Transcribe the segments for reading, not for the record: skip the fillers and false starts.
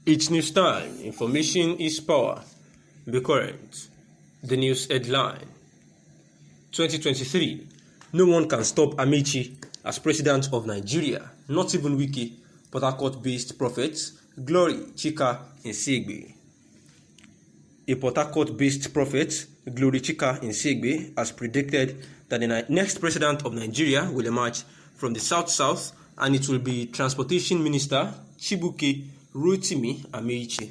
It's news time. Information is power. Be current. The news headline. 2023. No one can stop Amaechi as president of Nigeria. Not even Wike, Port Harcourt-based prophet Glory Chika Nsegbe. A Port Harcourt-based prophet, Glory Chika Nsegbe, has predicted that the next president of Nigeria will emerge from the South-South, and it will be Transportation Minister Chibuike Rotimi Amaechi.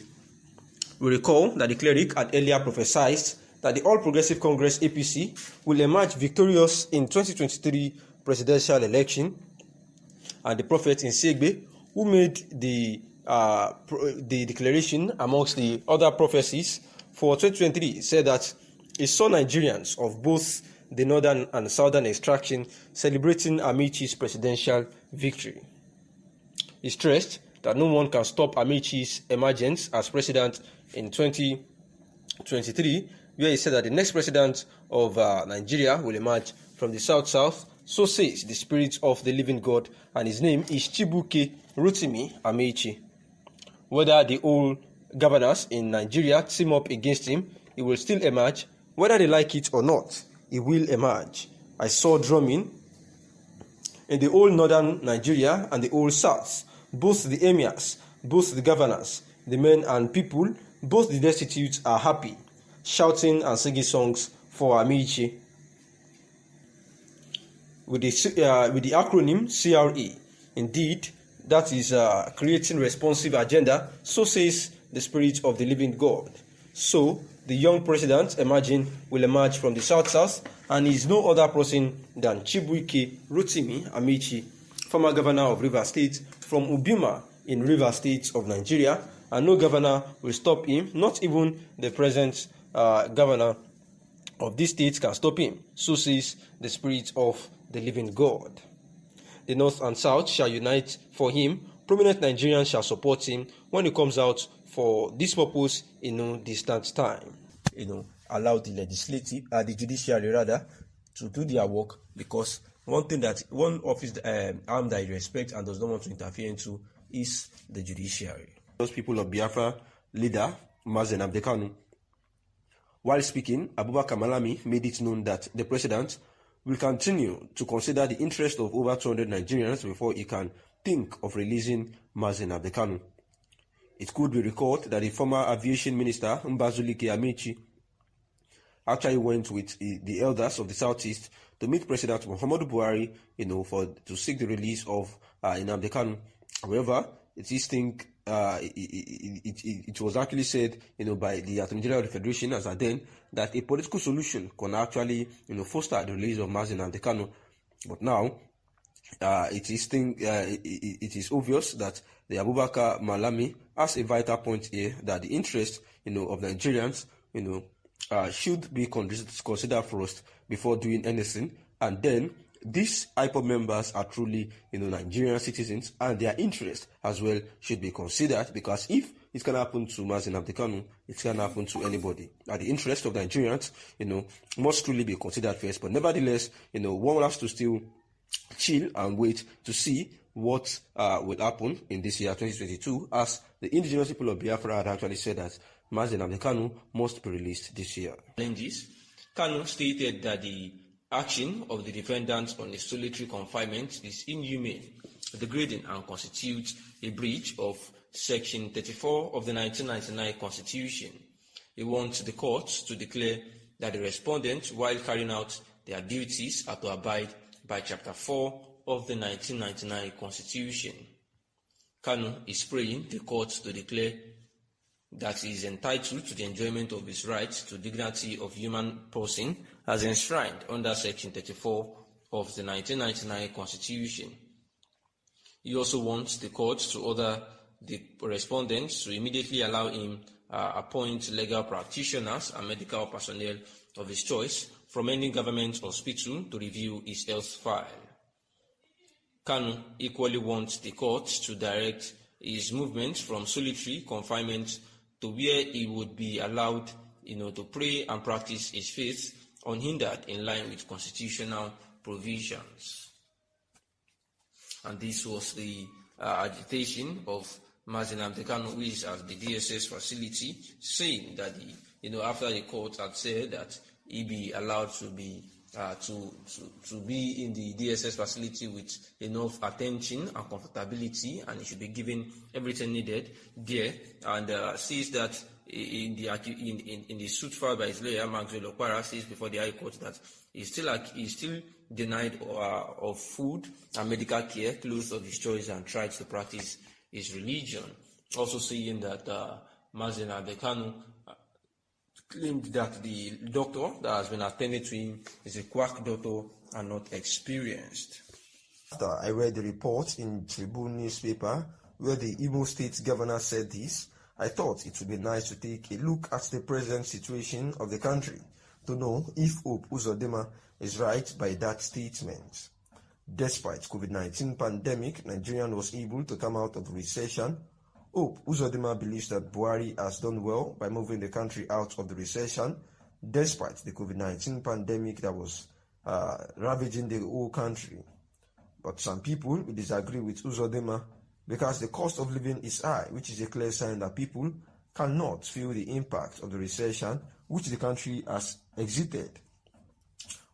We recall that the cleric had earlier prophesied that the All Progressive Congress APC will emerge victorious in 2023 presidential election, and the prophet Nsegbe, who made the declaration amongst the other prophecies for 2023, said that he saw Nigerians of both the northern and southern extraction celebrating Amaechi's presidential victory. He stressed that no one can stop Amaechi's emergence as president in 2023, where he said that the next president of Nigeria will emerge from the South-South. So says the Spirit of the Living God, and his name is Chibuike Rotimi Amaechi. Whether the old governors in Nigeria team up against him, he will still emerge. Whether they like it or not, he will emerge. I saw drumming in the old northern Nigeria and the old south. Both the emirs, both the governors, the men and people, both the destitute are happy, shouting and singing songs for Amaechi. With the acronym CRE, indeed, that is creating responsive agenda, so says the Spirit of the Living God. So, the young president emerging will emerge from the South-South, and is no other person than Chibuike Rotimi Amaechi, former governor of Rivers State from Ubima in Rivers State of Nigeria, and no governor will stop him, not even the present governor of this state can stop him, so says the Spirit of the Living God. The North and South shall unite for him. Prominent Nigerians shall support him when he comes out for this purpose in no distant time. Allow the judiciary rather, to do their work, because one office arm that he respects and does not want to interfere into is the judiciary. Those people of Biafra leader Mazen Abdekanu, while speaking, Abubakar Malami made it known that the president will continue to consider the interest of over 200 Nigerians before he can think of releasing Mazen Abdekanu. It could be recalled that the former aviation minister Mbazulike Amaechi actually went with the elders of the Southeast to meet President Muhammadu Buhari, to seek the release of Nnamdi Kanu. However, it was actually said, by the Attorney General of the Federation as at then, that a political solution can actually, foster the release of Mazen Nnamdi Kanu. But now, it is obvious that the Abubakar Malami has a vital point here, that the interest, of Nigerians, should be considered first before doing anything, and then these IPOB members are truly, Nigerian citizens, and their interest as well should be considered, because if it can happen to Mazen Nnamdi Kanu, it can happen to anybody. And the interest of Nigerians, must truly be considered first. But nevertheless, one has to still chill and wait to see what will happen in this year 2022, as the indigenous people of Biafra had actually said that Mazen Nnamdi Kanu must be released this year. Kanu stated that the action of the defendants on a solitary confinement is inhumane, degrading, and constitutes a breach of Section 34 of the 1999 Constitution. He wants the courts to declare that the respondents, while carrying out their duties, are to abide by Chapter 4 of the 1999 Constitution. Kanu is praying the courts to declare that he is entitled to the enjoyment of his rights to dignity of human person as enshrined under Section 34 of the 1999 Constitution. He also wants the courts to order the respondents to immediately allow him appoint legal practitioners and medical personnel of his choice from any government hospital to review his health file. Kanu equally wants the courts to direct his movement from solitary confinement to where he would be allowed, to pray and practice his faith unhindered in line with constitutional provisions. And this was the agitation of Mazi Nnamdi Kanu, who is at the DSS facility, saying that after the court had said that he be allowed to be to be in the DSS facility with enough attention and comfortability, and he should be given everything needed there, and says that in the suit filed by his lawyer, Maxwell Okpara, says before the High Court that he's still denied of food and medical care, clothes of his choice, and tries to practice his religion. Also saying that Mazi Nnamdi Kanu claimed that the doctor that has been attending to him is a quack doctor and not experienced. After I read the report in Tribune newspaper where the Imo State governor said this, I thought it would be nice to take a look at the present situation of the country to know if Hope Uzodinma is right by that statement. Despite COVID-19 pandemic, Nigeria was able to come out of recession. Hope Uzodinma believes that Buhari has done well by moving the country out of the recession, despite the COVID-19 pandemic that was ravaging the whole country. But some people will disagree with Uzodinma because the cost of living is high, which is a clear sign that people cannot feel the impact of the recession which the country has exited.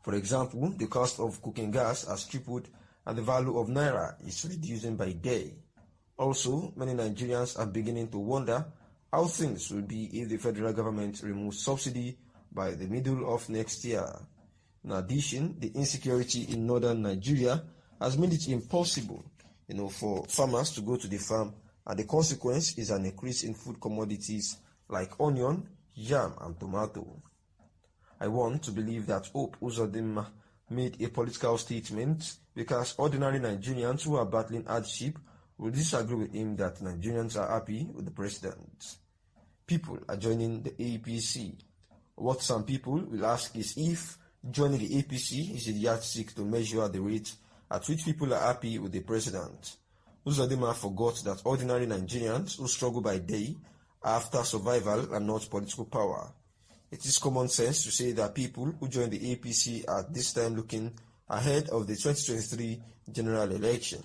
For example, the cost of cooking gas has tripled and the value of Naira is reducing by day. Also, many Nigerians are beginning to wonder how things will be if the federal government removes subsidy by the middle of next year. In addition, the insecurity in northern Nigeria has made it impossible, for farmers to go to the farm, and the consequence is an increase in food commodities like onion, yam, and tomato. I want to believe that Hope Uzodinma made a political statement because ordinary Nigerians who are battling hardship will disagree with him that Nigerians are happy with the president. People are joining the APC. What some people will ask is if joining the APC is a yardstick to measure the rate at which people are happy with the president. Uzodinma forgot that ordinary Nigerians who struggle by day are after survival and not political power. It is common sense to say that people who join the APC are this time looking ahead of the 2023 general election.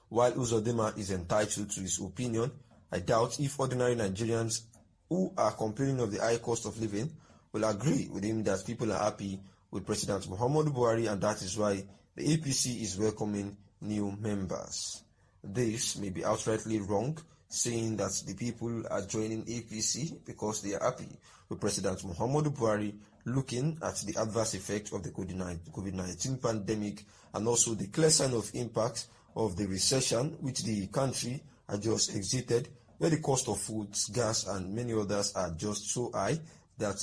While Uzodinma is entitled to his opinion, I doubt if ordinary Nigerians who are complaining of the high cost of living will agree with him that people are happy with President Muhammadu Buhari, and that is why the APC is welcoming new members. This may be outrightly wrong, saying that the people are joining APC because they are happy with President Muhammadu Buhari, looking at the adverse effect of the COVID-19 pandemic and also the clear sign of impact of the recession which the country has just exited, where the cost of foods, gas, and many others are just so high that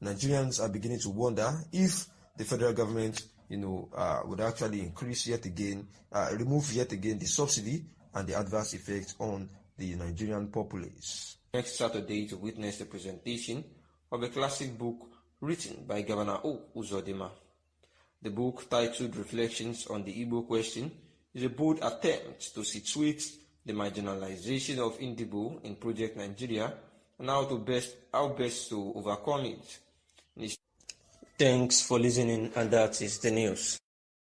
Nigerians are beginning to wonder if the federal government, would actually increase yet again, remove yet again the subsidy and the adverse effect on the Nigerian populace. Next Saturday to witness the presentation of a classic book written by Governor Hope Uzodinma. The book, titled Reflections on the Igbo Question, is a bold attempt to situate the marginalization of Indigo in Project Nigeria and how best to overcome it. Thanks for listening, and that is the news.